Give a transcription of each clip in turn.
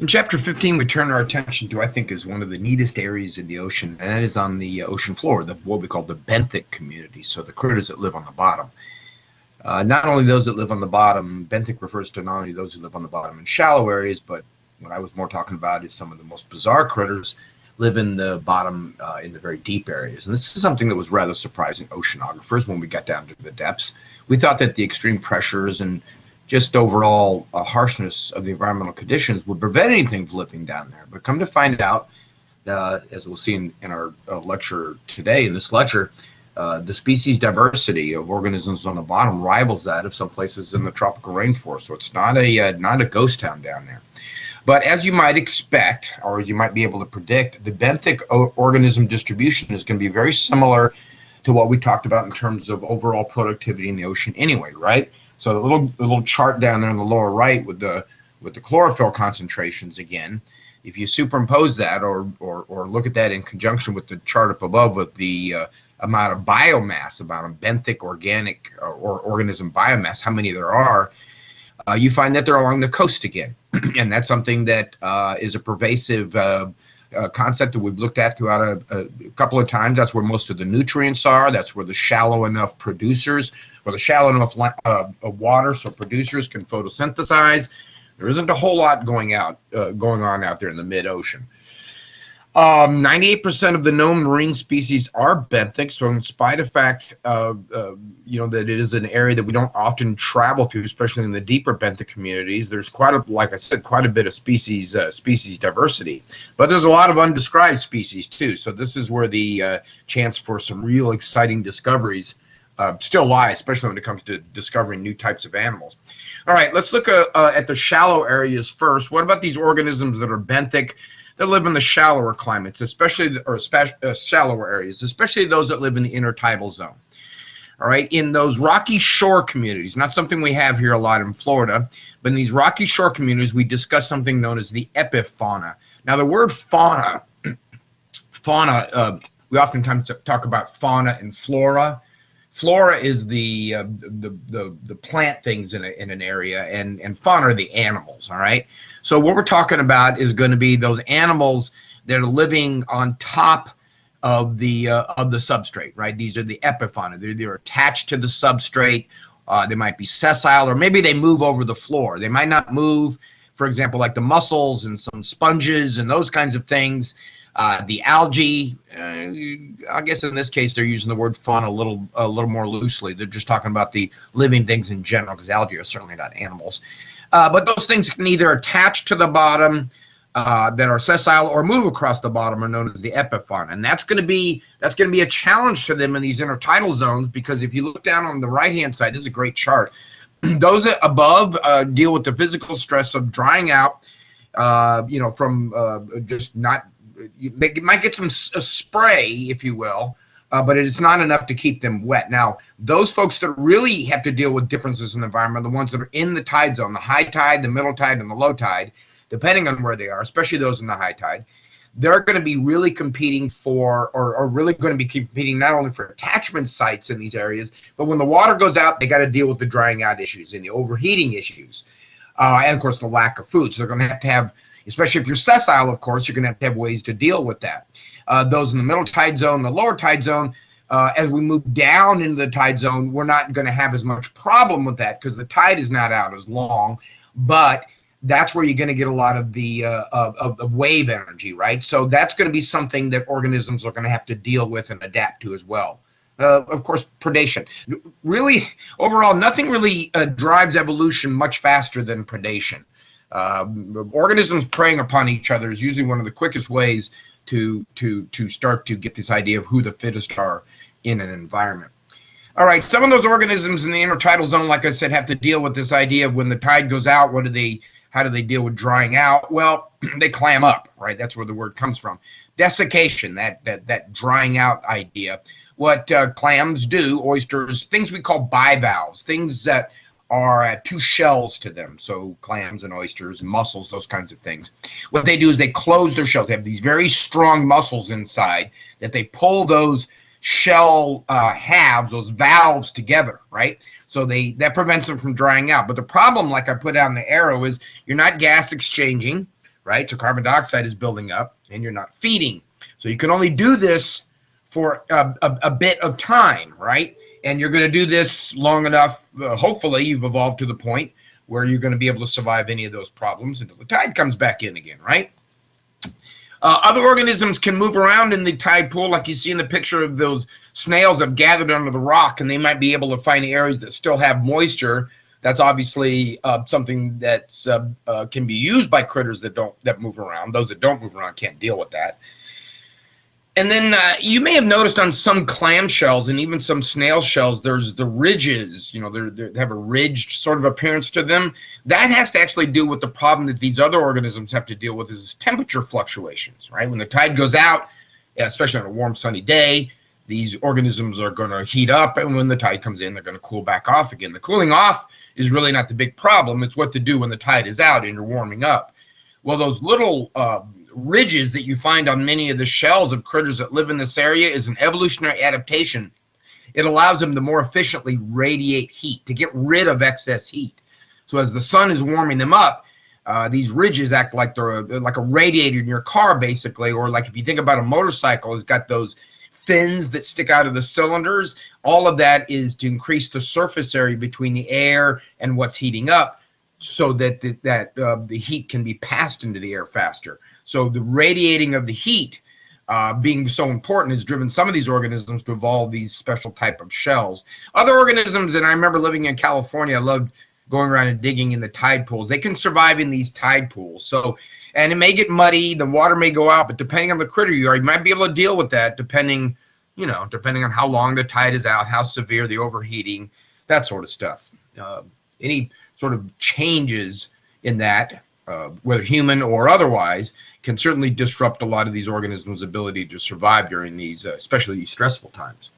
In Chapter 15, we turn our attention to, I think, is one of the neatest areas in the ocean, and that is on the ocean floor, what we call the benthic community, so the critters that live on the bottom. Not only those that live on the bottom, benthic refers to not only those who live on the bottom in shallow areas, but what I was more talking about is some of the most bizarre critters live in the bottom in the very deep areas. And this is something that was rather surprising oceanographers when we got down to the depths. We thought that the extreme pressures and just overall harshness of the environmental conditions would prevent anything from living down there. But come to find out, as we'll see in our lecture today, in this lecture, the species diversity of organisms on the bottom rivals that of some places in the tropical rainforest. So it's not a ghost town down there. But as you might expect, or as you might be able to predict, the benthic organism distribution is going to be very similar to what we talked about in terms of overall productivity in the ocean anyway, right? So the little chart down there in the lower right with the chlorophyll concentrations again, if you superimpose that or look at that in conjunction with the chart up above with the amount of biomass, amount of benthic organic or organism biomass, how many there are, you find that they're along the coast again. And that's something that is a pervasive concept that we've looked at throughout a couple of times. That's where most of the nutrients are. That's where the shallow enough producers, or the shallow enough water so producers can photosynthesize. There isn't a whole lot going on out there in the mid-ocean. 98% of the known marine species are benthic, so in spite of the fact that it is an area that we don't often travel to, especially in the deeper benthic communities, there's like I said, quite a bit of species diversity. But there's a lot of undescribed species too, so this is where the chance for some real exciting discoveries still lie, especially when it comes to discovering new types of animals. All right, let's look at the shallow areas first. What about these organisms that are benthic? That live in the shallower climates, shallower areas, especially those that live in the intertidal zone. All right, in those rocky shore communities, not something we have here a lot in Florida, but in these rocky shore communities, we discuss something known as the epifauna. Now, the word fauna, we oftentimes talk about fauna and flora. Flora is the plant things in an area, and fauna are the animals. All right. So what we're talking about is going to be those animals that are living on top of the substrate. Right. These are the epifauna. They're attached to the substrate. They might be sessile, or maybe they move over the floor. They might not move, for example, like the mussels and some sponges and those kinds of things. The algae, I guess in this case they're using the word fauna a little more loosely. They're just talking about the living things in general, because algae are certainly not animals. But those things can either attach to the bottom that are sessile or move across the bottom, are known as the epifauna, and that's going to be a challenge to them in these intertidal zones, because if you look down on the right hand side, this is a great chart. Those above deal with the physical stress of drying out, from just not. They might get some spray, if you will, but it is not enough to keep them wet. Now, those folks that really have to deal with differences in the environment are the ones that are in the tide zone, the high tide, the middle tide, and the low tide, depending on where they are, especially those in the high tide. They're going to be really competing for, or really going to be competing not only for attachment sites in these areas, but when the water goes out, they got to deal with the drying out issues and the overheating issues, and, of course, the lack of food. So they're going to have, especially if you're sessile, of course, you're going to have ways to deal with that. Those in the middle tide zone, the lower tide zone, as we move down into the tide zone, we're not going to have as much problem with that because the tide is not out as long, but that's where you're going to get a lot of the of wave energy, right? So that's going to be something that organisms are going to have to deal with and adapt to as well. Of course, predation. Really, overall, nothing really drives evolution much faster than predation. Organisms preying upon each other is usually one of the quickest ways to start to get this idea of who the fittest are in an environment. All right, some of those organisms in the intertidal zone, like I said, have to deal with this idea of when the tide goes out, how do they deal with drying out? Well, they clam up, right? That's where the word comes from. Desiccation, that drying out idea. What clams do, oysters, things we call bivalves, things that are two shells to them. So clams and oysters and mussels, those kinds of things. What they do is they close their shells. They have these very strong muscles inside that they pull those shell halves, those valves together, right? So that prevents them from drying out. But the problem, like I put out in the arrow, is you're not gas exchanging, right? So carbon dioxide is building up and you're not feeding. So you can only do this for a bit of time, right? And you're going to do this long enough, hopefully you've evolved to the point where you're going to be able to survive any of those problems until the tide comes back in again, right? Other organisms can move around in the tide pool, like you see in the picture of those snails that have gathered under the rock, and they might be able to find areas that still have moisture. That's obviously something that's can be used by critters that move around. Those that don't move around can't deal with that. And then you may have noticed on some clam shells and even some snail shells, there's the ridges. You know, they have a ridged sort of appearance to them. That has to actually do with the problem that these other organisms have to deal with, is temperature fluctuations, right? When the tide goes out, especially on a warm, sunny day, these organisms are going to heat up, and when the tide comes in, they're going to cool back off again. The cooling off is really not the big problem. It's what to do when the tide is out and you're warming up. Well, those little ridges that you find on many of the shells of critters that live in this area is an evolutionary adaptation. It allows them to more efficiently radiate heat, to get rid of excess heat. So as the sun is warming them up, these ridges act like they're like a radiator in your car, basically, or like if you think about a motorcycle, it's got those fins that stick out of the cylinders. All of that is to increase the surface area between the air and what's heating up, so that the heat can be passed into the air faster. So the radiating of the heat being so important has driven some of these organisms to evolve these special type of shells. Other organisms, and I remember living in California, I loved going around and digging in the tide pools. They can survive in these tide pools. So, and it may get muddy, the water may go out, but depending on the critter you are, you might be able to deal with that depending on how long the tide is out, how severe the overheating, that sort of stuff. Any sort of changes in that, whether human or otherwise, can certainly disrupt a lot of these organisms' ability to survive during these, especially these stressful times.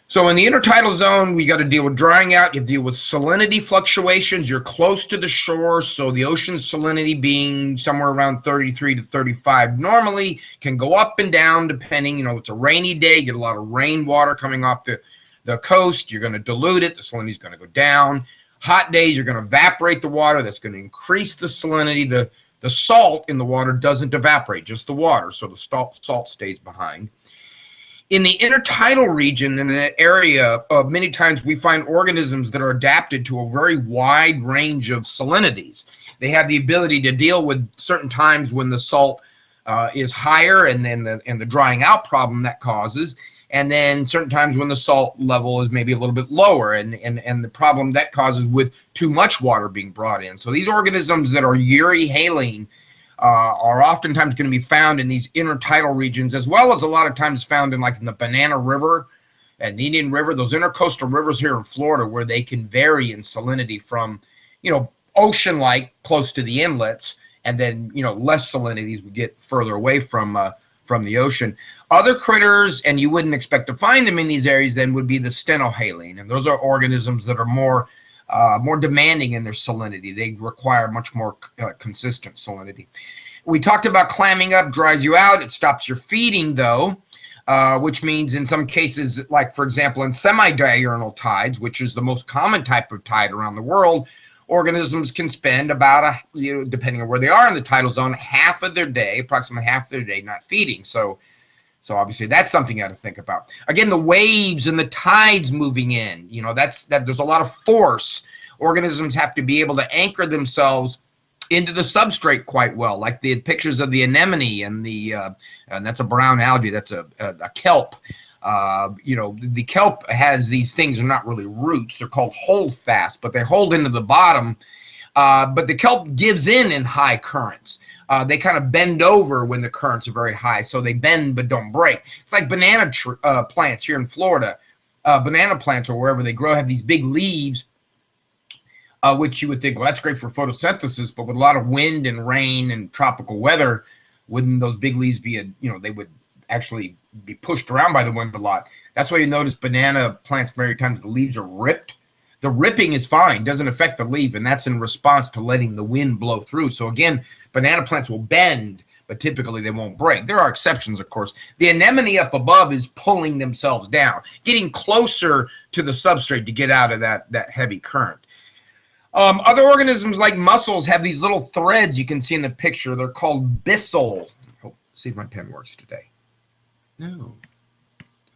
So in the intertidal zone, we got to deal with drying out. You deal with salinity fluctuations. You're close to the shore, so the ocean salinity being somewhere around 33 to 35 normally can go up and down depending. It's a rainy day, you get a lot of rainwater coming off the coast. You're going to dilute it. The salinity is going to go down. Hot days, you're going to evaporate the water. That's going to increase the salinity. The salt in the water doesn't evaporate, just the water, so the salt stays behind. In the intertidal region, in an area, many times we find organisms that are adapted to a very wide range of salinities. They have the ability to deal with certain times when the salt is higher, and then the drying out problem that causes, and then certain times when the salt level is maybe a little bit lower, and the problem that causes with too much water being brought in. So these organisms that are euryhaline are oftentimes going to be found in these intertidal regions, as well as a lot of times found in the Banana River and the Indian River, those intercoastal rivers here in Florida, where they can vary in salinity from, ocean-like close to the inlets, and then, less salinity as we get further away from the ocean. Other critters, and you wouldn't expect to find them in these areas, then would be the stenohaline, and those are organisms that are more demanding in their salinity. They require much more consistent salinity. We talked about clamming up dries you out. It stops your feeding, though, which means in some cases, like for example in semi-diurnal tides, which is the most common type of tide around the world, organisms can spend about depending on where they are in the tidal zone, approximately half of their day not feeding. So obviously that's something you got to think about. Again, the waves and the tides moving in, there's a lot of force. Organisms have to be able to anchor themselves into the substrate quite well, like the pictures of the anemone and and that's a brown algae, that's a kelp. The kelp has these things, they're not really roots, they're called holdfast, but they hold into the bottom. But the kelp gives in high currents. They kind of bend over when the currents are very high, so they bend but don't break. It's like banana plants here in Florida. Banana plants, or wherever they grow, have these big leaves, which you would think, well, that's great for photosynthesis, but with a lot of wind and rain and tropical weather, wouldn't those big leaves be they would actually be pushed around by the wind a lot. That's why you notice banana plants many times the leaves are ripped. The ripping is fine, doesn't affect the leaf, and that's in response to letting the wind blow through. So again, banana plants will bend, but typically they won't break. There are exceptions, of course. The anemone up above is pulling themselves down, getting closer to the substrate to get out of that heavy current. Other organisms like mussels have these little threads you can see in the picture. They're called byssal. Oh, see if my pen works today. No.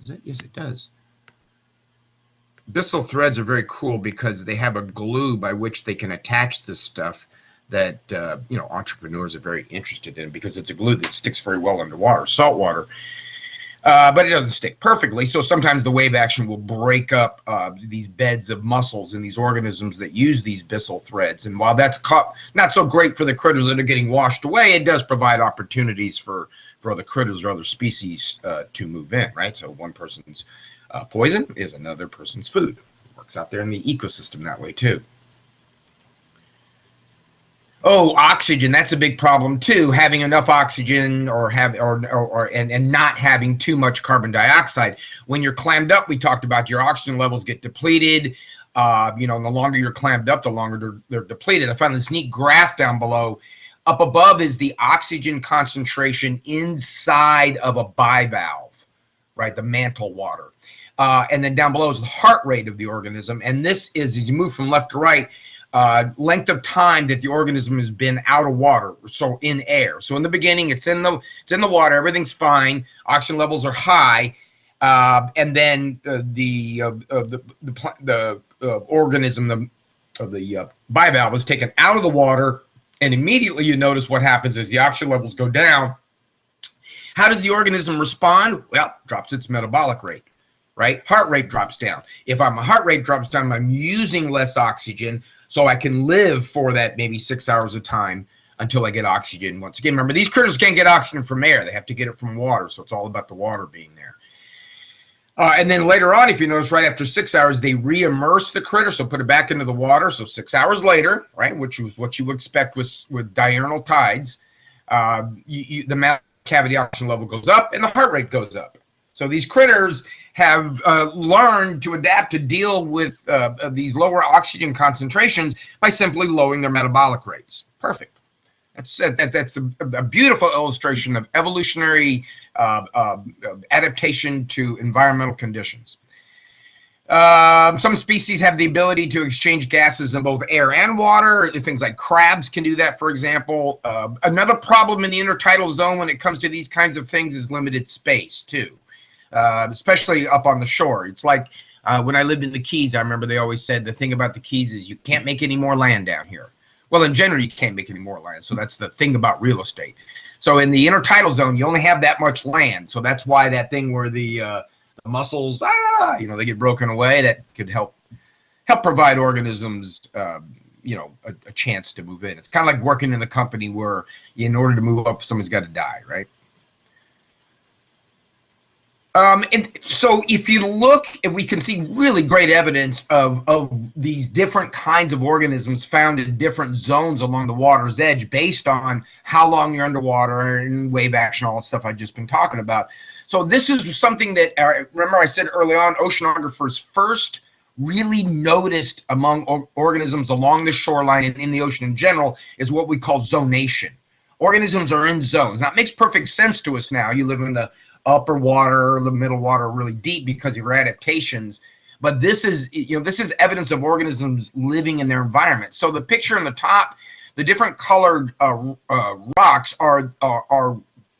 Does it? Yes, it does. Byssal threads are very cool because they have a glue by which they can attach this stuff that entrepreneurs are very interested in, because it's a glue that sticks very well underwater, salt water. But it doesn't stick perfectly, so sometimes the wave action will break up these beds of mussels and these organisms that use these byssal threads. And while that's not so great for the critters that are getting washed away, it does provide opportunities for other critters or other species to move in, right? So one person's poison is another person's food. It works out there in the ecosystem that way too. Oh, oxygen, that's a big problem too. Having enough oxygen and not having too much carbon dioxide. When you're clammed up, we talked about your oxygen levels get depleted. The longer you're clammed up, the longer they're depleted. I found this neat graph down below. Up above is the oxygen concentration inside of a bivalve, right? The mantle water. And then down below is the heart rate of the organism. And this is, as you move from left to right, length of time that the organism has been out of water, so in air. So in the beginning, it's in the water, everything's fine, oxygen levels are high, and then the organism, the bivalve, is taken out of the water, and immediately you notice what happens is the oxygen levels go down. How does the organism respond? Well, drops its metabolic rate. Right? Heart rate drops down. If my heart rate drops down, I'm using less oxygen, so I can live for that maybe 6 hours of time until I get oxygen. Once again, remember, these critters can't get oxygen from air. They have to get it from water, so it's all about the water being there. And then later on, if you notice, right after 6 hours, they re-immerse the critter, so put it back into the water. So 6 hours later, right, which was what you would expect with diurnal tides, the mouth cavity oxygen level goes up and the heart rate goes up. So these critters have learned to adapt to deal with these lower oxygen concentrations by simply lowering their metabolic rates. Perfect. That's a beautiful illustration of evolutionary adaptation to environmental conditions. Some species have the ability to exchange gases in both air and water. Things like crabs can do that, for example. Another problem in the intertidal zone when it comes to these kinds of things is limited space, too. Especially up on the shore. It's like when I lived in the Keys, I remember they always said the thing about the Keys is you can't make any more land down here. Well, in general, you can't make any more land. So that's the thing about real estate. So in the intertidal zone, you only have that much land. So that's why that thing where the mussels, they get broken away, that could help provide organisms, a chance to move in. It's kind of like working in a company where in order to move up, someone's got to die, right? And so if you look, we can see really great evidence of these different kinds of organisms found in different zones along the water's edge based on how long you're underwater and wave action, all the stuff I've just been talking about. So this is something that, remember I said early on, oceanographers first really noticed among organisms along the shoreline and in the ocean in general is what we call zonation. Organisms are in zones. Now, it makes perfect sense to us now. You live in the upper water, the middle water, really deep because of your adaptations. But this is evidence of organisms living in their environment. So the picture on the top, the different colored rocks are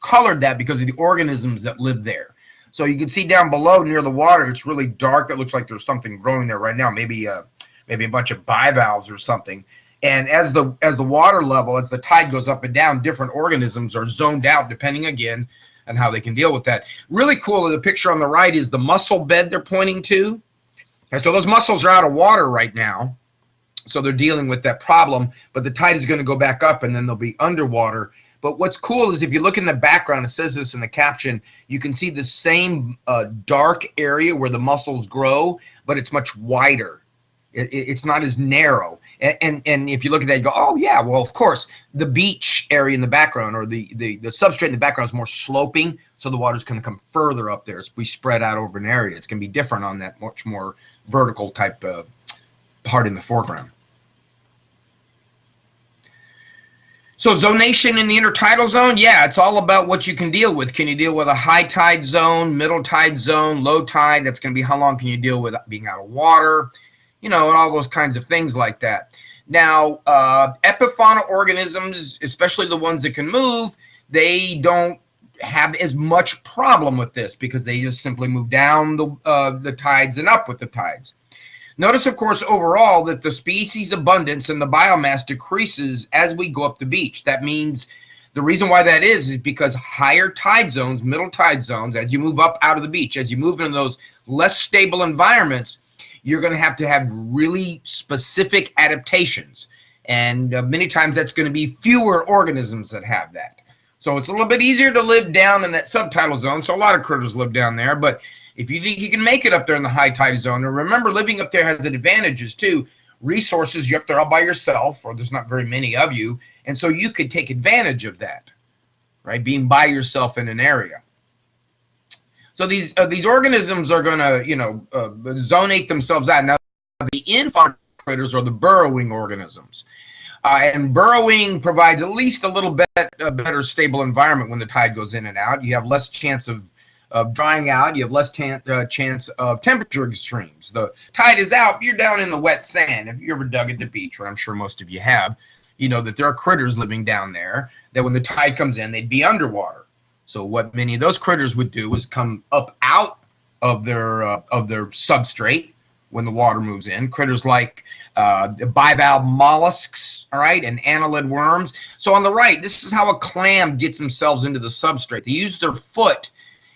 colored that because of the organisms that live there. So you can see down below near the water, it's really dark. It looks like there's something growing there right now, maybe a bunch of bivalves or something. And as the water level, as the tide goes up and down, different organisms are zoned out depending again and how they can deal with that. Really cool, the picture on the right is the mussel bed they're pointing to. And so those mussels are out of water right now, so they're dealing with that problem, but the tide is going to go back up and then they'll be underwater. But what's cool is if you look in the background, it says this in the caption, you can see the same dark area where the mussels grow, but it's much wider. It's not as narrow. And if you look at that, you go, oh, yeah, well, of course, the beach area in the background or the substrate in the background is more sloping, so the water's going to come further up there. As we spread out over an area, it's going to be different on that much more vertical type part in the foreground. So zonation in the intertidal zone, yeah, it's all about what you can deal with. Can you deal with a high tide zone, middle tide zone, low tide? That's going to be how long can you deal with being out of water? And all those kinds of things like that. Now, epifauna organisms, especially the ones that can move, they don't have as much problem with this because they just simply move down the tides and up with the tides. Notice, of course, overall that the species abundance and the biomass decreases as we go up the beach. That means the reason why that is because higher tide zones, middle tide zones, as you move up out of the beach, as you move into those less stable environments, you're going to have really specific adaptations. And many times that's going to be fewer organisms that have that. So it's a little bit easier to live down in that subtidal zone. So a lot of critters live down there. But if you think you can make it up there in the high tide zone, and remember, living up there has advantages too. Resources, you're up there all by yourself, or there's not very many of you. And so you could take advantage of that, right? Being by yourself in an area. So these organisms are going to, zonate themselves out. Now, the in-fauna critters are the burrowing organisms. And burrowing provides at least a little bit a better stable environment when the tide goes in and out. You have less chance of drying out. You have less chance of temperature extremes. The tide is out, you're down in the wet sand. If you ever dug at the beach, what I'm sure most of you have, you know that there are critters living down there that when the tide comes in, they'd be underwater. So what many of those critters would do is come up out of their substrate when the water moves in. Critters like bivalve mollusks, all right, and annelid worms. So on the right, this is how a clam gets themselves into the substrate. They use their foot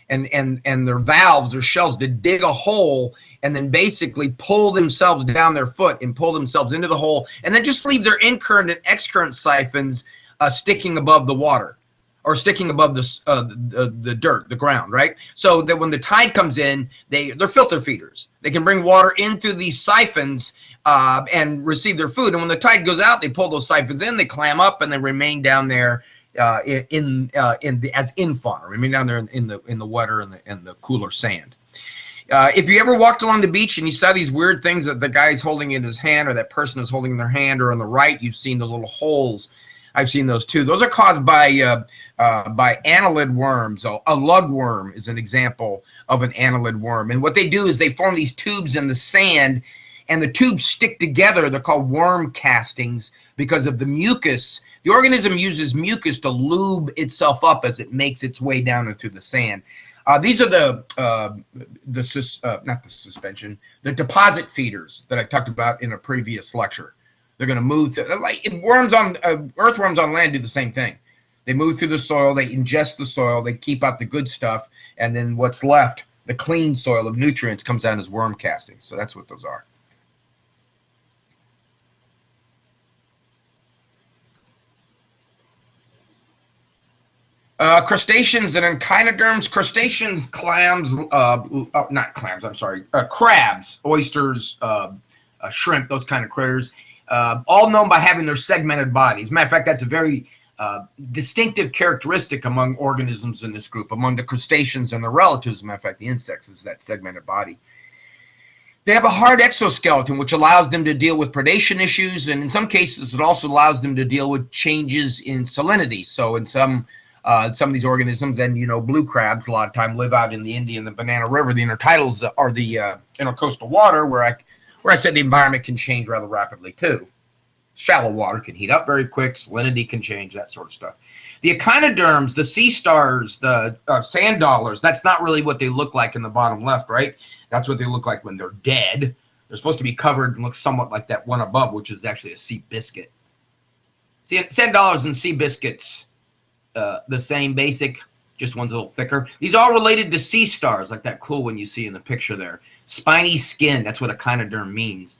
and their valves or shells to dig a hole and then basically pull themselves down their foot and pull themselves into the hole and then just leave their in-current and ex-current siphons sticking above the water or sticking above the dirt, the ground, right? So that when the tide comes in, they're filter feeders. They can bring water into these siphons and receive their food. And when the tide goes out, they pull those siphons in, they clam up, and they remain down there as in-fauna, remain down there in the wetter and the cooler sand. If you ever walked along the beach and you saw these weird things that the guy's holding in his hand or that person is holding in their hand, or on the right, you've seen those little holes. I've seen those too. Those are caused by annelid worms. So a lugworm is an example of an annelid worm. And what they do is they form these tubes in the sand, and the tubes stick together. They're called worm castings because of the mucus. The organism uses mucus to lube itself up as it makes its way down and through the sand. These are the deposit feeders that I talked about in a previous lecture. They're going to move like earthworms on land do the same thing. They move through the soil, they ingest the soil, they keep out the good stuff, and then what's left, the clean soil of nutrients, comes down as worm castings. So that's what those are. Crustaceans and echinoderms, crustaceans, clams, not clams, I'm sorry, crabs, oysters, shrimp, those kind of critters. All known by having their segmented bodies. As a matter of fact, that's a very distinctive characteristic among organisms in this group. Among the crustaceans and their relatives, as a matter of fact, the insects, is that segmented body. They have a hard exoskeleton, which allows them to deal with predation issues, and in some cases, it also allows them to deal with changes in salinity. So in some of these organisms, and blue crabs a lot of time live out in the Indian, the Banana River. The intertidals are the intercoastal water where I said the environment can change rather rapidly too. Shallow water can heat up very quick, salinity can change, that sort of stuff. The echinoderms, the sea stars, the sand dollars, that's not really what they look like in the bottom left, right? That's what they look like when they're dead. They're supposed to be covered and look somewhat like that one above, which is actually a sea biscuit. See, sand dollars and sea biscuits, the same basic, just one's a little thicker. These are all related to sea stars, like that cool one you see in the picture there. Spiny skin, that's what echinoderm means.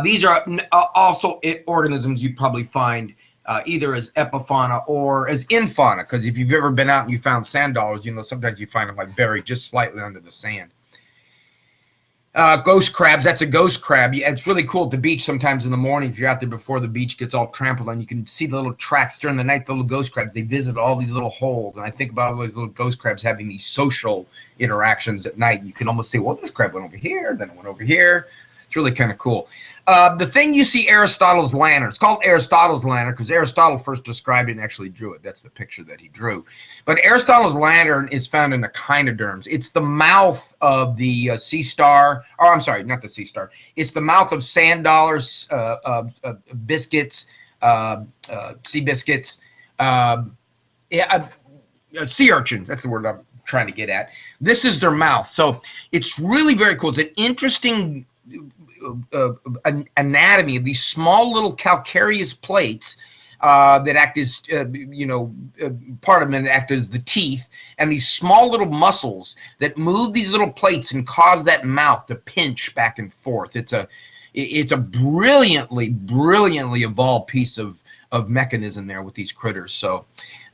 These are also organisms you probably find either as epifauna or as infauna, because if you've ever been out and you found sand dollars, sometimes you find them like buried just slightly under the sand. Ghost crabs, that's a ghost crab. It's really cool at the beach sometimes in the morning. If you're out there before the beach gets all trampled on, you can see the little tracks during the night, the little ghost crabs. They visit all these little holes, and I think about all those little ghost crabs having these social interactions at night. You can almost say, well, this crab went over here, then it went over here. It's really kind of cool. The thing you see, Aristotle's lantern. It's called Aristotle's lantern because Aristotle first described it and actually drew it. That's the picture that he drew. But Aristotle's lantern is found in echinoderms. It's the mouth of the sea star, or I'm sorry, not the sea star. It's the mouth of sand dollars, biscuits, sea biscuits, sea urchins. That's the word I'm trying to get at. This is their mouth. So it's really very cool. It's an interesting anatomy of these small little calcareous plates that act as, part of them act as the teeth, and these small little muscles that move these little plates and cause that mouth to pinch back and forth. It's a brilliantly evolved piece of mechanism there with these critters. So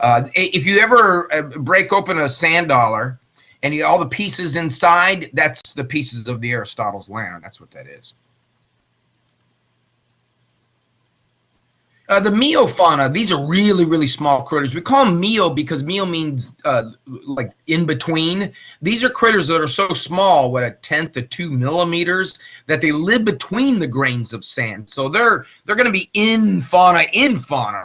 if you ever break open a sand dollar and all the pieces inside, that's the pieces of the Aristotle's lantern. That's what that is. The meiofauna, these are really small critters. We call them meo because meo means like in between. These are critters that are so small, what, 1/10 to 2 millimeters, that they live between the grains of sand. So they're going to be in fauna,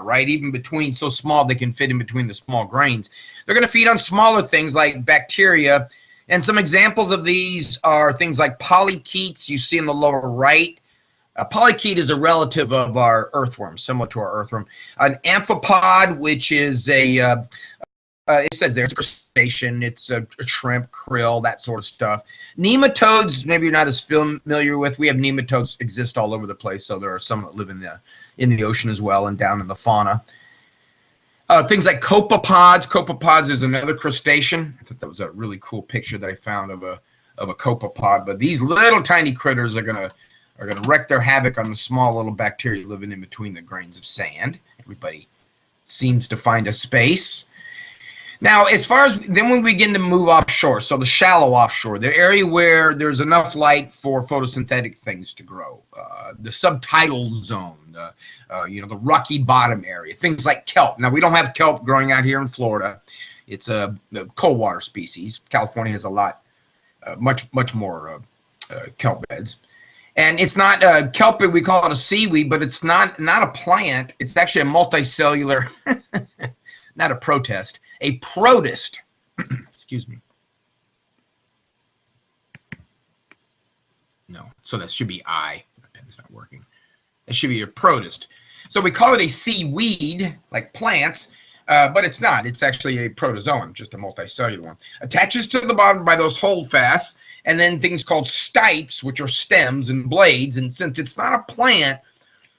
right? Even between, so small they can fit in between the small grains. They're going to feed on smaller things like bacteria. And some examples of these are things like polychaetes you see in the lower right. A polychaete is a relative of our earthworm, similar to our earthworm. An amphipod, which is it says there, it's a crustacean, it's a shrimp, krill, that sort of stuff. Nematodes, maybe you're not as familiar with. We have nematodes exist all over the place, so there are some that live in the ocean as well and down in the fauna. Things like copepods. Copepods is another crustacean. I thought that was a really cool picture that I found of a copepod. But these little tiny critters are gonna wreak their havoc on the small little bacteria living in between the grains of sand. Everybody seems to find a space. Now, as far as then when we begin to move offshore, so the shallow offshore, the area where there's enough light for photosynthetic things to grow, the subtidal zone, the rocky bottom area, things like kelp. Now, we don't have kelp growing out here in Florida. It's a cold water species. California has a lot, much more kelp beds. And it's not kelp, we call it a seaweed, but it's not a plant. It's actually a multicellular, not a protist, a protist. Excuse me. No, so that should be I. My pen's not working. It should be a protist. So we call it a seaweed, like plants, but it's not. It's actually a protozoan, just a multicellular one. Attaches to the bottom by those holdfasts, and then things called stipes, which are stems and blades. And since it's not a plant,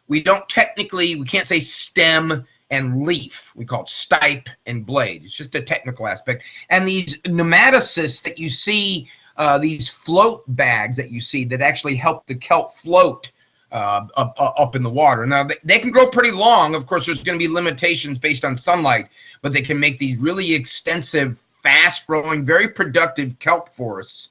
we can't say stem and leaf. We call it stipe and blade. It's just a technical aspect. And these nematocysts that you see, these float bags that you see that actually help the kelp float up in the water. Now, they can grow pretty long. Of course, there's going to be limitations based on sunlight, but they can make these really extensive, fast-growing, very productive kelp forests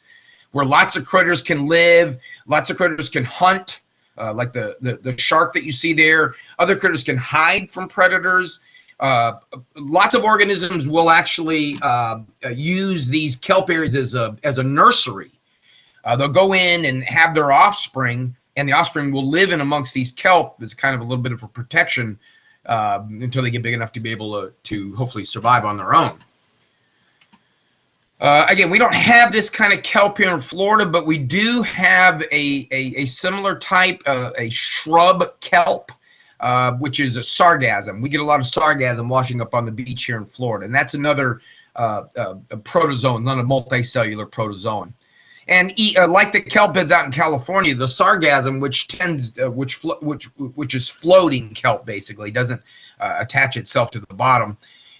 where lots of critters can live, lots of critters can hunt, like the shark that you see there. Other critters can hide from predators. Lots of organisms will actually use these kelp areas as a nursery. They'll go in and have their offspring, and the offspring will live in amongst these kelp as kind of a little bit of a protection until they get big enough to be able to hopefully survive on their own. Again, we don't have this kind of kelp here in Florida, but we do have a similar type, a shrub kelp, which is a sargassum. We get a lot of sargassum washing up on the beach here in Florida, and that's another a protozoan, not a multicellular protozoan. And like the kelp beds out in California, the sargassum, which is floating kelp, basically doesn't attach itself to the bottom.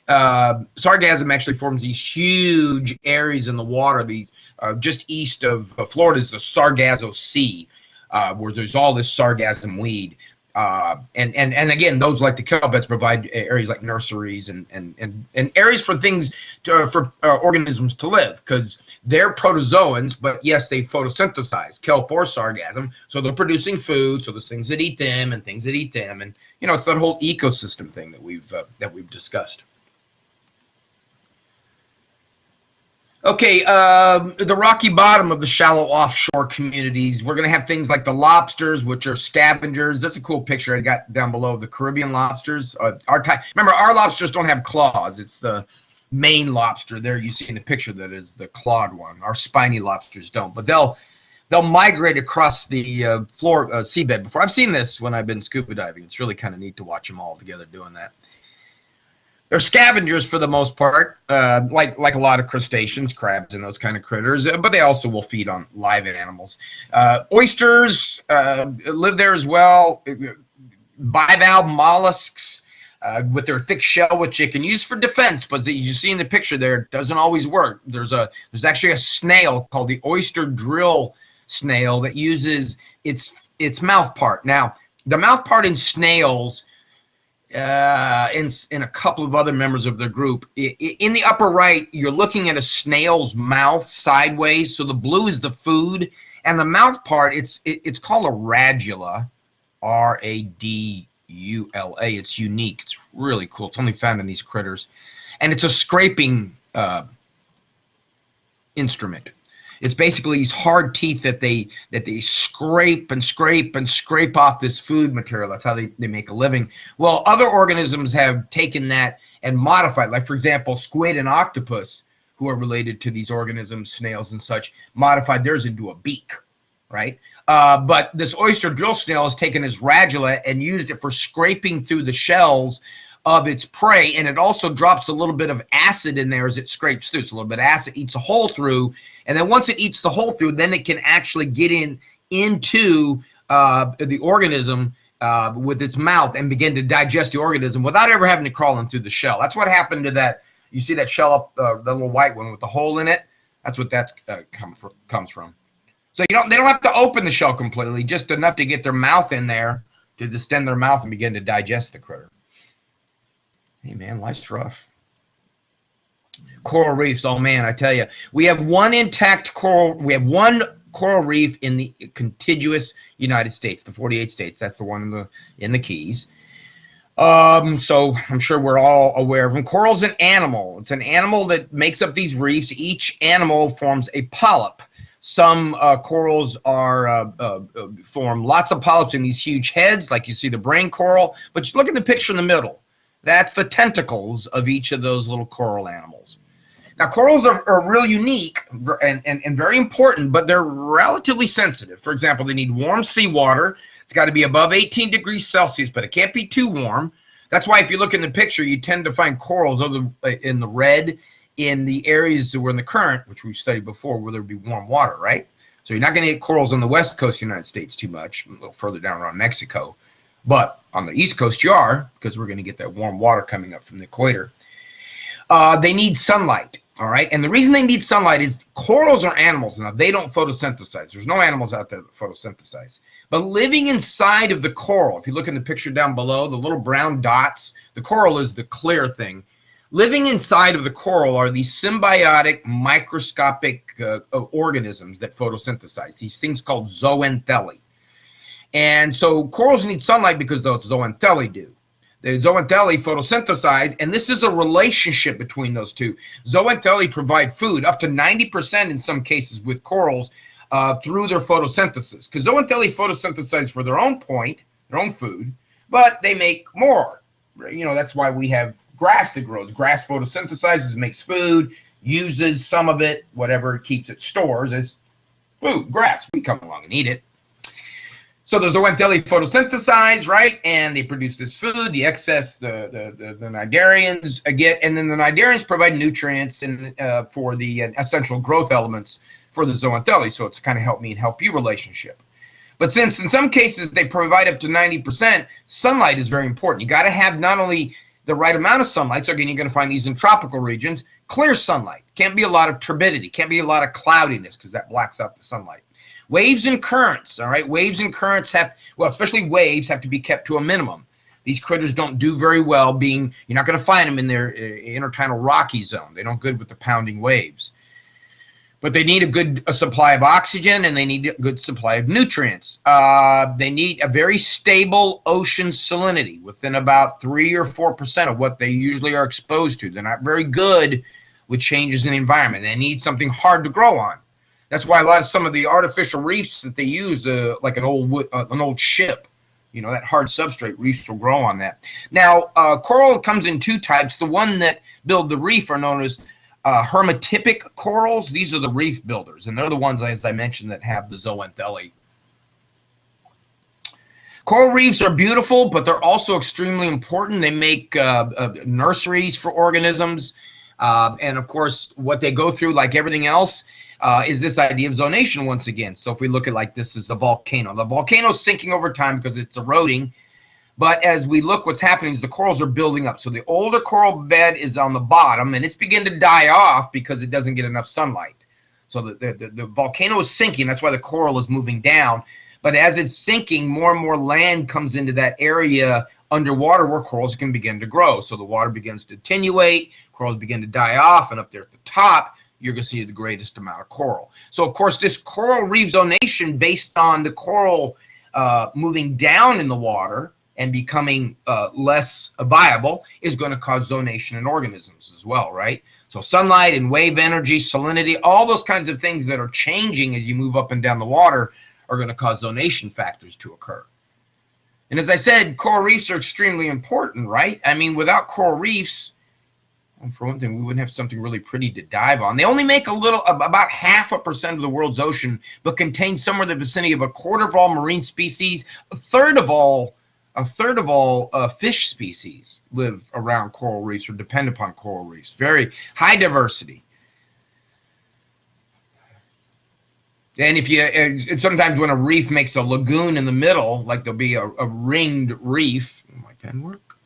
Sargassum actually forms these huge areas in the water. These just east of Florida is the Sargasso Sea, where there's all this sargassum weed. And again, those like the kelp beds provide areas like nurseries and areas for things for organisms to live, because they're protozoans, but yes, they photosynthesize, kelp or sargassum, so they're producing food. So there's things that eat them and things that eat them, and it's that whole ecosystem thing that we've discussed. Okay, the rocky bottom of the shallow offshore communities, we're going to have things like the lobsters, which are scavengers. That's a cool picture I got down below, the Caribbean lobsters. Remember, our lobsters don't have claws. It's the Maine lobster there you see in the picture that is the clawed one. Our spiny lobsters don't, but they'll migrate across the seabed before. I've seen this when I've been scuba diving. It's really kind of neat to watch them all together doing that. They're scavengers for the most part, like a lot of crustaceans, crabs, and those kind of critters. But they also will feed on live animals. Oysters live there as well. Bivalve mollusks with their thick shell, which you can use for defense. But as you see in the picture there, it doesn't always work. There's actually a snail called the oyster drill snail that uses its mouth part. Now, the mouth part in snails. In a couple of other members of the group. In the upper right, you're looking at a snail's mouth sideways. So the blue is the food, and the mouth part, it's called a radula, radula. It's unique. It's really cool. It's only found in these critters, and it's a scraping instrument. It's basically these hard teeth that they scrape and scrape and scrape off this food material. That's how they make a living. Well, other organisms have taken that and modified. Like, for example, squid and octopus, who are related to these organisms, snails and such, modified theirs into a beak, right? But this oyster drill snail has taken his radula and used it for scraping through the shells of its prey, and it also drops a little bit of acid in there as it scrapes through. So a little bit of acid eats a hole through, and then once it eats the hole through, then it can actually get into the organism with its mouth and begin to digest the organism without ever having to crawl in through the shell. That's what happened to that. You see that shell up, the little white one with the hole in it? That's what that comes from. So they don't have to open the shell completely, just enough to get their mouth in there to distend their mouth and begin to digest the critter. Hey, man, life's rough. Coral reefs, oh, man, I tell you. We have one intact coral. We have one coral reef in the contiguous United States, the 48 states. That's the one in the Keys. So I'm sure we're all aware of them. Coral's an animal. It's an animal that makes up these reefs. Each animal forms a polyp. Some corals form lots of polyps in these huge heads, like you see the brain coral. But you look at the picture in the middle. That's the tentacles of each of those little coral animals. Now, corals are real unique and very important, but they're relatively sensitive. For example, they need warm seawater. It's got to be above 18 degrees Celsius, but it can't be too warm. That's why if you look in the picture, you tend to find corals in the red in the areas that were in the current, which we've studied before, where there would be warm water, right? So you're not going to get corals on the west coast of the United States too much, a little further down around Mexico. But on the East Coast, you are, because we're going to get that warm water coming up from the equator. They need sunlight, all right? And the reason they need sunlight is corals are animals. Now, they don't photosynthesize. There's no animals out there that photosynthesize. But living inside of the coral, if you look in the picture down below, the little brown dots, the coral is the clear thing. Living inside of the coral are these symbiotic, microscopic organisms that photosynthesize, these things called zooxanthellae. And so corals need sunlight because those zooxanthellae do. The zooxanthellae photosynthesize, and this is a relationship between those two. Zooxanthellae provide food, up to 90% in some cases with corals, through their photosynthesis. Because zooxanthellae photosynthesize for their own food, but they make more. You know, that's why we have grass that grows. Grass photosynthesizes, makes food, uses some of it, whatever it keeps it stores as food, grass. We come along and eat it. So the zooxanthellae photosynthesize, right, and they produce this food. The excess, the cnidarians get, and then the cnidarians provide nutrients and for the essential growth elements for the zooxanthellae. So it's kind of help me and help you relationship. But since in some cases they provide up to 90%, sunlight is very important. You got to have not only the right amount of sunlight. So again, you're going to find these in tropical regions. Clear sunlight. Can't be a lot of turbidity. Can't be a lot of cloudiness because that blacks out the sunlight. Waves and currents, all right? Waves and currents especially waves have to be kept to a minimum. These critters don't do very well you're not going to find them in their intertidal rocky zone. They don't good with the pounding waves. But they need a supply of oxygen, and they need a good supply of nutrients. They need a very stable ocean salinity within about 3 or 4% of what they usually are exposed to. They're not very good with changes in the environment. They need something hard to grow on. That's why some of the artificial reefs that they use, like an old ship, that hard substrate, reefs will grow on that. Now, coral comes in two types. The one that build the reef are known as hermatypic corals. These are the reef builders, and they're the ones, as I mentioned, that have the zooanthellae. Coral reefs are beautiful, but they're also extremely important. They make nurseries for organisms, and of course, what they go through, like everything else, is this idea of zonation once again. So if we look at like this is a volcano. The volcano is sinking over time because it's eroding, but as we look, what's happening is the corals are building up. So the older coral bed is on the bottom, and it's beginning to die off because it doesn't get enough sunlight. So the volcano is sinking. That's why the coral is moving down. But as it's sinking, more and more land comes into that area underwater where corals can begin to grow. So the water begins to attenuate, corals begin to die off, and up there at the top, you're going to see the greatest amount of coral. So, of course, this coral reef zonation based on the coral moving down in the water and becoming less viable is going to cause zonation in organisms as well, right? So sunlight and wave energy, salinity, all those kinds of things that are changing as you move up and down the water are going to cause zonation factors to occur. And as I said, coral reefs are extremely important, right? I mean, without coral reefs, well, for one thing, we wouldn't have something really pretty to dive on. They only make about 0.5% of the world's ocean, but contain somewhere in the vicinity of 1/4 of all marine species. A third of all fish species live around coral reefs or depend upon coral reefs. Very high diversity. And sometimes when a reef makes a lagoon in the middle, like there'll be a ringed reef. Will my pen work?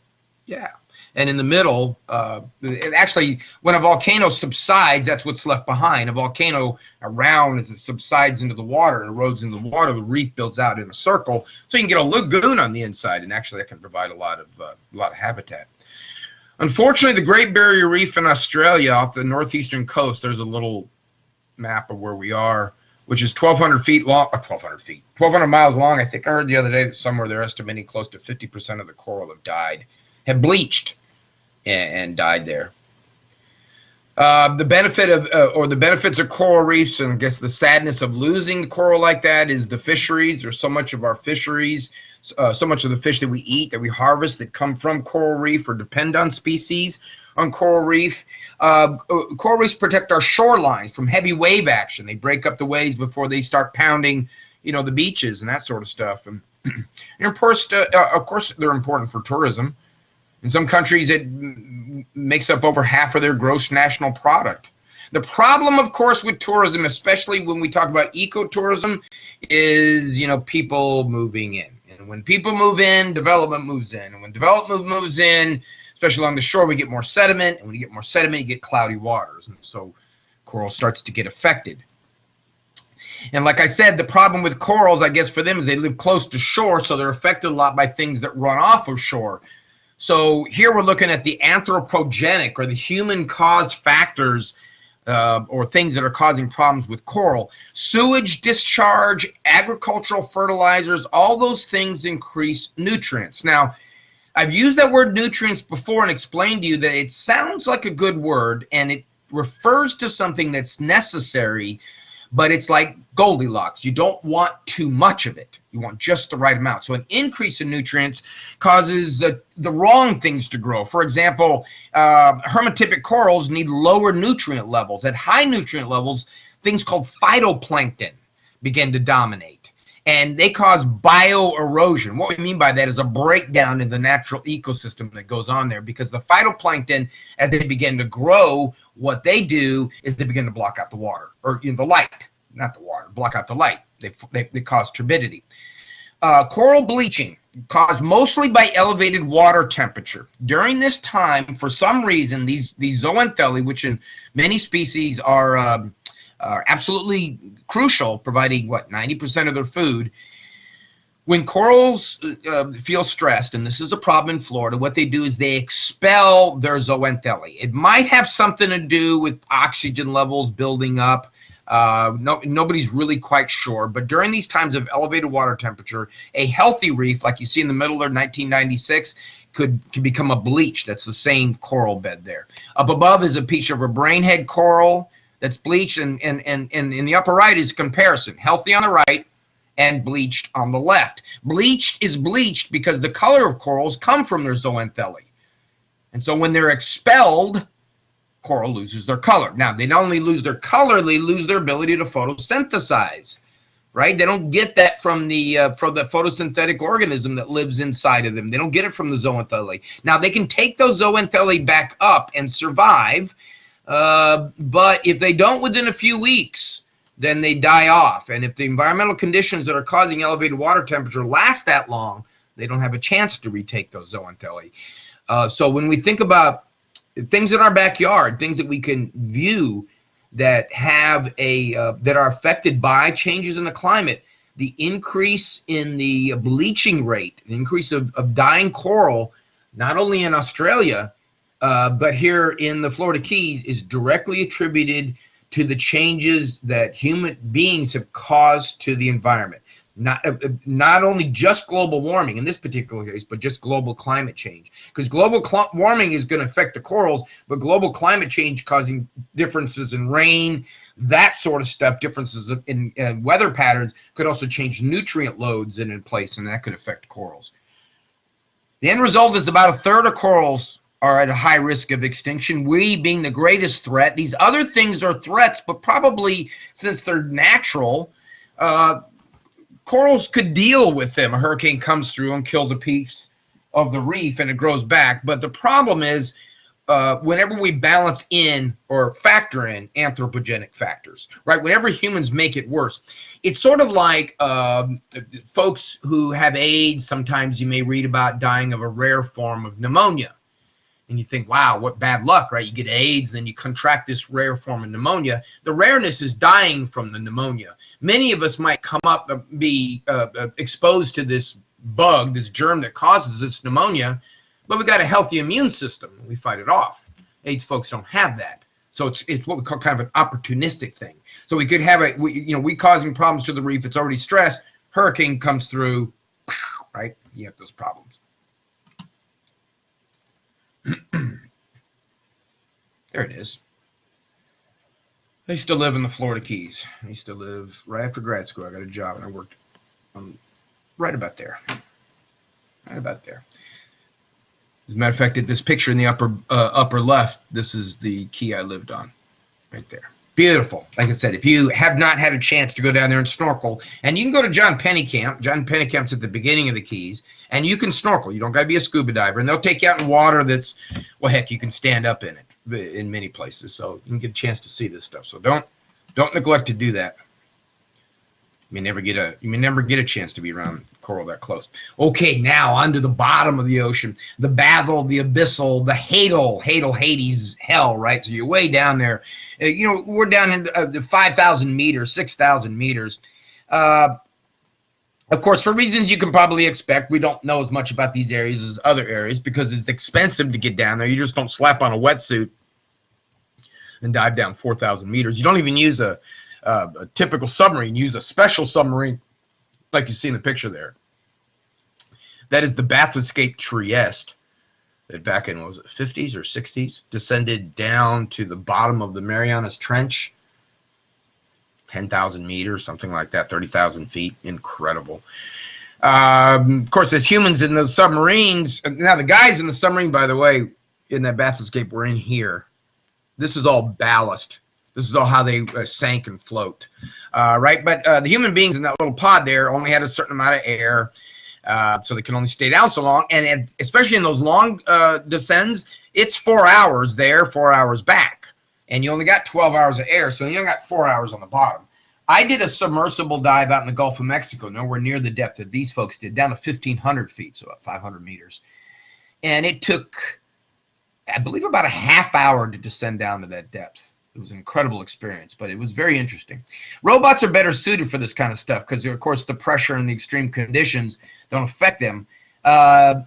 Yeah. And in the middle, actually, when a volcano subsides, that's what's left behind. A volcano around, as it subsides into the water and erodes into the water, the reef builds out in a circle, so you can get a lagoon on the inside, and actually that can provide a lot of habitat. Unfortunately, the Great Barrier Reef in Australia, off the northeastern coast, there's a little map of where we are, which is 1,200 feet long, 1,200 miles long. I think I heard the other day that somewhere they're estimating close to 50% of the coral have bleached and died there. The benefits of coral reefs, and I guess the sadness of losing coral like that, is the fisheries. There's so much of our fisheries, so much of the fish that we eat, that we harvest, that come from coral reef or depend on species on coral reef. Coral reefs protect our shorelines from heavy wave action. They break up the waves before they start pounding, the beaches and that sort of stuff. And of course, they're important for tourism. In some countries, it makes up over half of their gross national product. The problem, of course, with tourism, especially when we talk about ecotourism, is, people moving in. And when people move in, development moves in. And when development moves in, especially along the shore, we get more sediment. And when you get more sediment, you get cloudy waters. And so coral starts to get affected. And like I said, the problem with corals, I guess, for them is they live close to shore, so they're affected a lot by things that run off of shore. So here we're looking at the anthropogenic, or the human-caused factors or things that are causing problems with coral. Sewage discharge, agricultural fertilizers, all those things increase nutrients. Now, I've used that word nutrients before and explained to you that it sounds like a good word, and it refers to something that's necessary, but it's like Goldilocks. You don't want too much of it. You want just the right amount. So an increase in nutrients causes the wrong things to grow. For example, hermatypic corals need lower nutrient levels. At high nutrient levels, things called phytoplankton begin to dominate. And they cause bioerosion. What we mean by that is a breakdown in the natural ecosystem that goes on there, because the phytoplankton, as they begin to grow, what they do is they begin to block out the water, or the light, not the water, block out the light. They cause turbidity. Coral bleaching, caused mostly by elevated water temperature. During this time, for some reason, these zooanthellae, which in many species are absolutely crucial, providing 90% of their food. When corals feel stressed, and this is a problem in Florida, what they do is they expel their zooanthellae. It might have something to do with oxygen levels building up, Nobody's really quite sure, but during these times of elevated water temperature, a healthy reef, like you see in the middle of 1996, could become a bleach. That's the same coral bed there. Up above is a picture of a brainhead coral that's bleached, and in the upper right is a comparison. Healthy on the right and bleached on the left. Bleached is bleached because the color of corals come from their zooanthellae. And so when they're expelled, coral loses their color. Now, they not only lose their color, they lose their ability to photosynthesize, right? They don't get that from the photosynthetic organism that lives inside of them. They don't get it from the zooanthellae. Now, they can take those zooanthellae back up and survive, but if they don't within a few weeks, then they die off. And if the environmental conditions that are causing elevated water temperature last that long, they don't have a chance to retake those zooanthellae. So when we think about things in our backyard, things that we can view that have that are affected by changes in the climate, the increase in the bleaching rate, the increase of dying coral, not only in Australia, but here in the Florida Keys, is directly attributed to the changes that human beings have caused to the environment. Not only just global warming in this particular case, but just global climate change. Because global warming is going to affect the corals, but global climate change causing differences in rain, that sort of stuff, differences in weather patterns, could also change nutrient loads in place, and that could affect corals. The end result is about a third of corals are at a high risk of extinction, we being the greatest threat. These other things are threats, but probably, since they're natural, corals could deal with them. A hurricane comes through and kills a piece of the reef and it grows back. But the problem is whenever we balance in or factor in anthropogenic factors, right? Whenever humans make it worse, it's sort of like folks who have AIDS. Sometimes you may read about dying of a rare form of pneumonia. And you think, wow, what bad luck, right? You get AIDS, then you contract this rare form of pneumonia. The rareness is dying from the pneumonia. Many of us might come up, be exposed to this bug, this germ that causes this pneumonia, but we got a healthy immune system, and we fight it off. AIDS folks don't have that. So it's what we call kind of an opportunistic thing. So we could have we causing problems to the reef. It's already stressed. Hurricane comes through, right? You have those problems. There it is. I used to live in the Florida Keys. I used to live right after grad school. I got a job and I worked right about there. Right about there. As a matter of fact, at this picture in the upper left, this is the key I lived on, right there. Beautiful. Like I said, if you have not had a chance to go down there and snorkel, and you can go to John Penny Camp. John Penny Camp's at the beginning of the Keys, and you can snorkel. You don't got to be a scuba diver, and they'll take you out in water that's, well, heck, you can stand up in it in many places, so you can get a chance to see this stuff. So don't neglect to do that. You may never get a chance to be around coral that close. Okay, now onto the bottom of the ocean, the bathel, the abyssal, the hadal, Hades, hell, right? So you're way down there. We're down in 5,000 meters, 6,000 meters. Of course, for reasons you can probably expect, we don't know as much about these areas as other areas because it's expensive to get down there. You just don't slap on a wetsuit and dive down 4,000 meters. You don't even use a typical submarine. Use a special submarine like you see in the picture there. That is the Bathyscaphe Trieste that back in, what was it, 50s or 60s, descended down to the bottom of the Marianas Trench, 10,000 meters, something like that, 30,000 feet. Incredible. Of course, as humans in those submarines, now the guys in the submarine, by the way, in that Bathyscaphe were in here. This is all ballast. This is all how they sank and float, right? But the human beings in that little pod there only had a certain amount of air, so they can only stay down so long. And especially in those long descents, it's 4 hours there, 4 hours back. And you only got 12 hours of air, so you only got 4 hours on the bottom. I did a submersible dive out in the Gulf of Mexico, nowhere near the depth that these folks did, down to 1,500 feet, so about 500 meters. And it took, I believe, about a half hour to descend down to that depth. It was an incredible experience, but it was very interesting. Robots are better suited for this kind of stuff because, of course, the pressure and the extreme conditions don't affect them.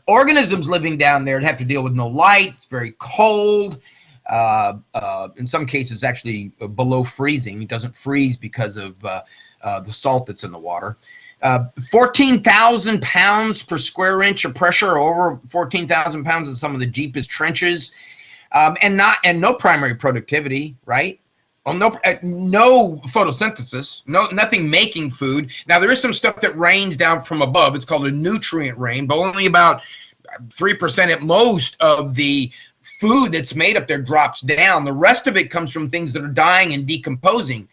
Organisms living down there have to deal with no light. It's very cold. In some cases, actually below freezing. It doesn't freeze because of the salt that's in the water. 14,000 pounds per square inch of pressure, over 14,000 pounds in some of the deepest trenches, and no primary productivity, right? Well, no photosynthesis, nothing making food. Now there is some stuff that rains down from above. It's called a nutrient rain, but only about 3% at most of the food that's made up there drops down. The rest of it comes from things that are dying and decomposing.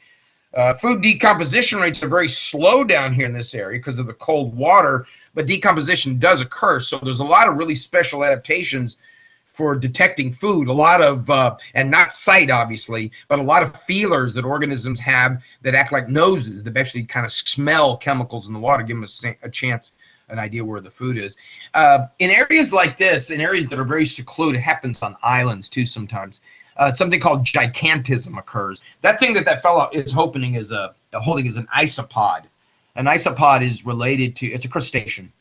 Food decomposition rates are very slow down here in this area because of the cold water, but decomposition does occur. So there's a lot of really special adaptations for detecting food, a lot of, and not sight obviously, but a lot of feelers that organisms have that act like noses that actually kind of smell chemicals in the water, give them a chance, an idea where the food is. In areas like this, in areas that are very secluded, it happens on islands too sometimes, something called gigantism occurs. That thing that fellow is holding is an isopod. An isopod is related to, it's a crustacean.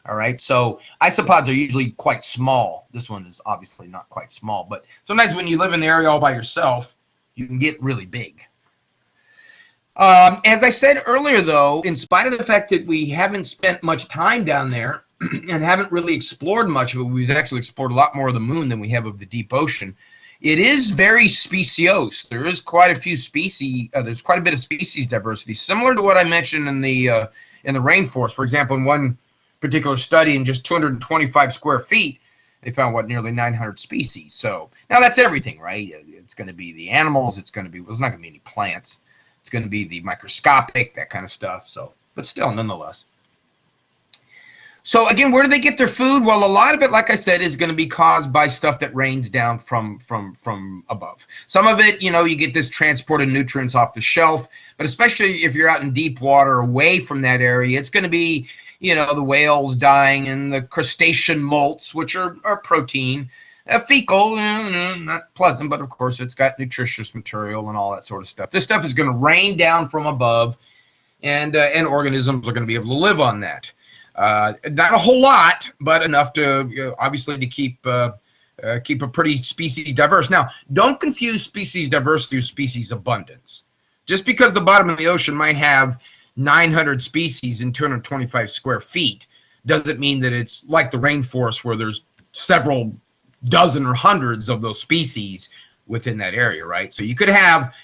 All right, so isopods are usually quite small. This one is obviously not quite small, but sometimes when you live in the area all by yourself, you can get really big. As I said earlier, though, in spite of the fact that we haven't spent much time down there and haven't really explored much of it, we've actually explored a lot more of the moon than we have of the deep ocean. It is very speciose. There is quite a few species. There's quite a bit of species diversity, similar to what I mentioned in the rainforest. For example, in one particular study, in just 225 square feet, they found nearly 900 species. So now that's everything, right? It's going to be the animals. It's going to be, well, there's not going to be any plants. It's going to be the microscopic, that kind of stuff. So, but still, nonetheless. So again, where do they get their food? Well, a lot of it, like I said, is going to be caused by stuff that rains down from above. Some of it, you get this transported nutrients off the shelf, but especially if you're out in deep water away from that area, it's going to be, the whales dying and the crustacean molts, which are protein. Fecal, not pleasant, but of course it's got nutritious material and all that sort of stuff. This stuff is going to rain down from above, and organisms are going to be able to live on that. Not a whole lot, but enough to obviously to keep a pretty species diverse. Now, don't confuse species diversity with species abundance. Just because the bottom of the ocean might have 900 species in 225 square feet doesn't mean that it's like the rainforest where there's several dozen or hundreds of those species within that area, right? So you could have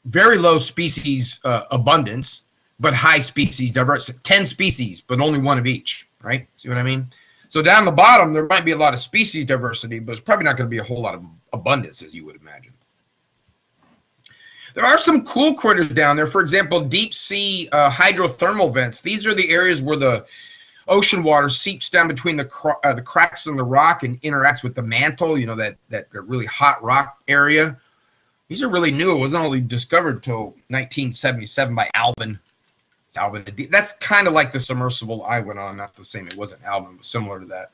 very low species abundance, but high species diversity. 10 species, but only one of each, right? See what I mean? So down the bottom, there might be a lot of species diversity, but it's probably not going to be a whole lot of abundance, as you would imagine. There are some cool critters down there. For example, deep sea hydrothermal vents. These are the areas where the ocean water seeps down between the cracks in the rock and interacts with the mantle, that really hot rock area. These are really new. It wasn't only discovered until 1977 by Alvin. It's Alvin. That's kind of like the submersible I went on. Not the same. It wasn't Alvin. It was similar to that.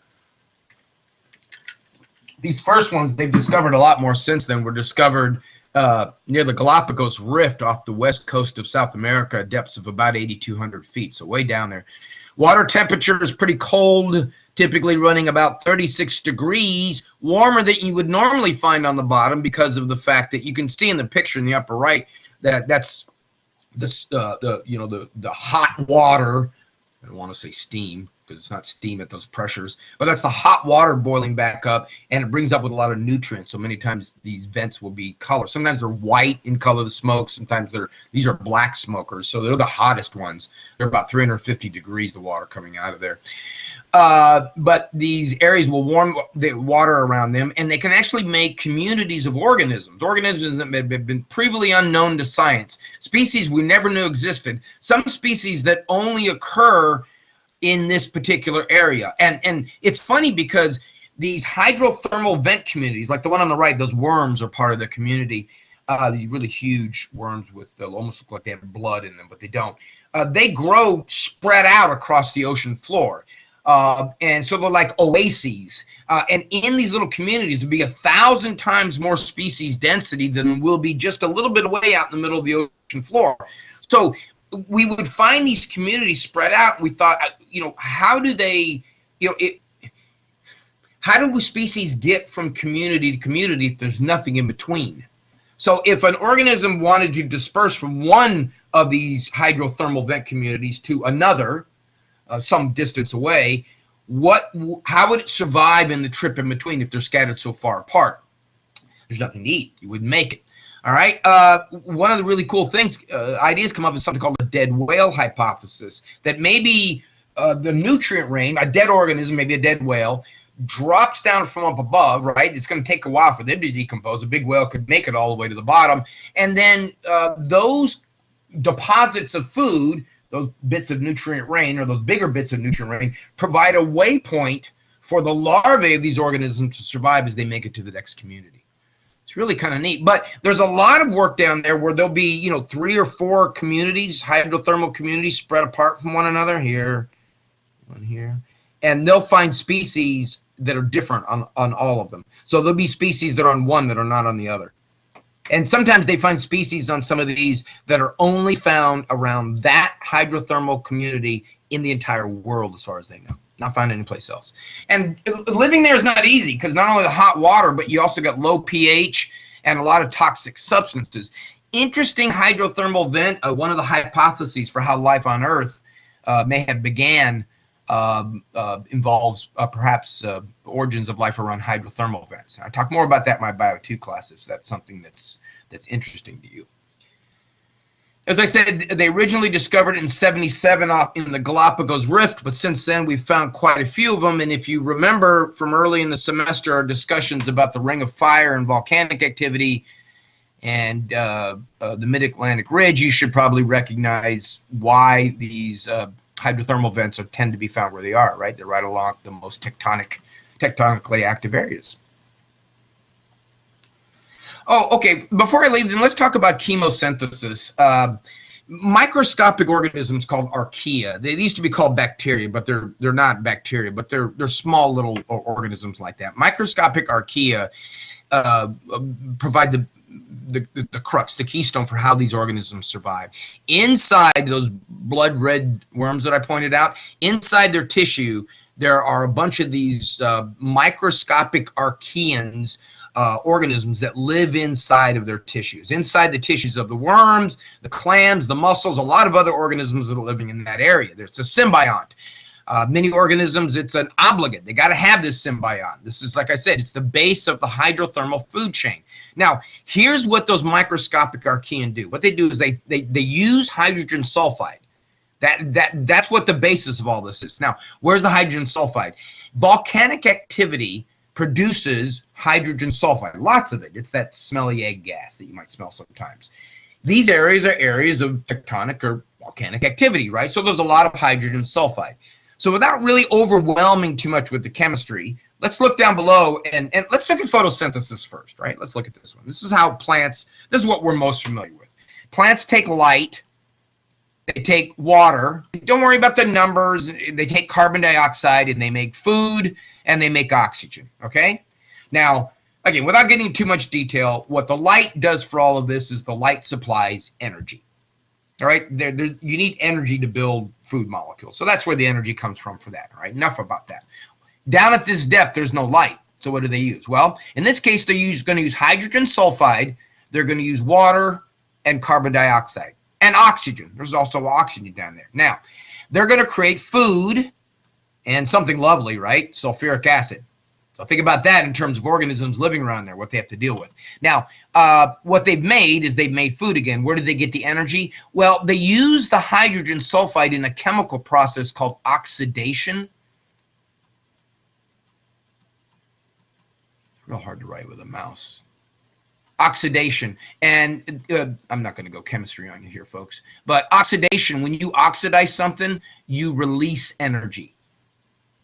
These first ones, they've discovered a lot more since then, were discovered near the Galapagos Rift off the west coast of South America at depths of about 8,200 feet, so way down there. Water temperature is pretty cold, typically running about 36 degrees, warmer than you would normally find on the bottom because of the fact that you can see in the picture in the upper right that's the hot water. I don't want to say steam because it's not steam at those pressures, but that's the hot water boiling back up, and it brings up with a lot of nutrients. So many times these vents will be color. Sometimes they're white in color, the smoke. Sometimes these are black smokers, so they're the hottest ones. They're about 350 degrees, the water coming out of there. But these areas will warm the water around them, and they can actually make communities of organisms that have been previously unknown to science, species we never knew existed, some species that only occur in this particular area. And it's funny because these hydrothermal vent communities, like the one on the right, those worms are part of the community. These really huge worms they'll almost look like they have blood in them, but they don't. They grow spread out across the ocean floor. And so they're like oases. And in these little communities would be 1,000 times more species density than will be just a little bit away out in the middle of the ocean floor. So we would find these communities spread out. And we thought, how do they, How do species get from community to community if there's nothing in between? So if an organism wanted to disperse from one of these hydrothermal vent communities to another, some distance away, how would it survive in the trip in between if they're scattered so far apart? There's nothing to eat. You wouldn't make it. All right. One of the really cool things, ideas come up with something called the dead whale hypothesis, that maybe the nutrient rain, a dead organism, maybe a dead whale, drops down from up above, right? It's going to take a while for them to decompose. A big whale could make it all the way to the bottom. And then those deposits of food, those bits of nutrient rain, or those bigger bits of nutrient rain, provide a waypoint for the larvae of these organisms to survive as they make it to the next community. It's really kind of neat. But there's a lot of work down there where there'll be, 3 or 4 communities, hydrothermal communities spread apart from one another. Here, one here. And they'll find species that are different on all of them. So there'll be species that are on one that are not on the other. And sometimes they find species on some of these that are only found around that hydrothermal community in the entire world, as far as they know. Not found anyplace else. And living there is not easy, because not only the hot water, but you also got low pH and a lot of toxic substances. Interesting hydrothermal vent, one of the hypotheses for how life on Earth may have began involves perhaps origins of life around hydrothermal vents. I talk more about that in my Bio 2 class if that's something that's interesting to you. As I said, they originally discovered it in 77 in the Galapagos Rift, but since then we've found quite a few of them. And if you remember from early in the semester, our discussions about the Ring of Fire and volcanic activity and the Mid-Atlantic Ridge, you should probably recognize why these hydrothermal vents tend to be found where they are, right? They're right along the most tectonically active areas. Oh, okay. Before I leave, then let's talk about chemosynthesis. Microscopic organisms called archaea. They used to be called bacteria, but they're not bacteria, but they're small little organisms like that. Microscopic archaea provide the crux, the keystone for how these organisms survive. Inside those blood red worms that I pointed out, inside their tissue, there are a bunch of these microscopic archaeans, organisms that live inside of their tissues, inside the tissues of the worms, the clams, the mussels, a lot of other organisms that are living in that area. There's a symbiont. Many organisms, it's an obligate. They got to have this symbiont. This is, like I said, it's the base of the hydrothermal food chain. Now, here's what those microscopic archaean do. What they do is they use hydrogen sulfide. That's what the basis of all this is. Now, where's the hydrogen sulfide? Volcanic activity produces hydrogen sulfide, lots of it. It's that smelly egg gas that you might smell sometimes. These areas are areas of tectonic or volcanic activity, right? So there's a lot of hydrogen sulfide. So without really overwhelming too much with the chemistry, let's look down below and let's look at photosynthesis first, right? Let's look at this one. This is how plants, this is what we're most familiar with. Plants take light, they take water, don't worry about the numbers, they take carbon dioxide and they make food and they make oxygen, okay? Now, again, without getting too much detail, what the light does for all of this is the light supplies energy. All right, you need energy to build food molecules. So that's where the energy comes from for that, all right? Enough about that. Down at this depth, there's no light. So what do they use? Well, in this case, they're going to use hydrogen sulfide. They're going to use water and carbon dioxide and oxygen. There's also oxygen down there. Now, they're going to create food and something lovely, right? Sulfuric acid. So think about that in terms of organisms living around there, what they have to deal with. Now, what they've made is they've made food again. Where did they get the energy? Well, they use the hydrogen sulfide in a chemical process called oxidation. It's real hard to write with a mouse. Oxidation. And I'm not going to go chemistry on you here, folks. But oxidation, when you oxidize something, you release energy.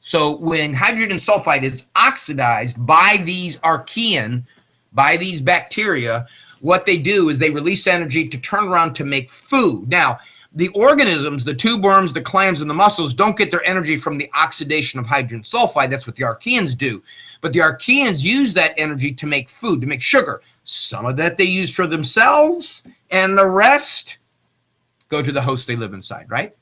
So when hydrogen sulfide is oxidized by these archaean, by these bacteria, what they do is they release energy to turn around to make food. Now, the organisms, the tube worms, the clams, and the mussels don't get their energy from the oxidation of hydrogen sulfide. That's what the archaeans do. But the archaeans use that energy to make food, to make sugar. Some of that they use for themselves, and the rest go to the host they live inside, right?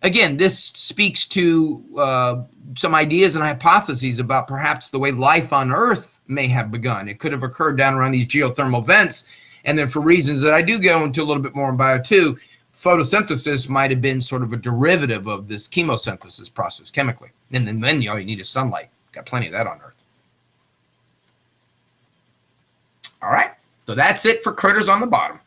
again, this speaks to some ideas and hypotheses about perhaps the way life on Earth may have begun. It could have occurred down around these geothermal vents, and then for reasons that I do go into a little bit more in bio too, photosynthesis might have been sort of a derivative of this chemosynthesis process chemically. And then all you need is sunlight. Got plenty of that on Earth. All right, so that's it for critters on the bottom.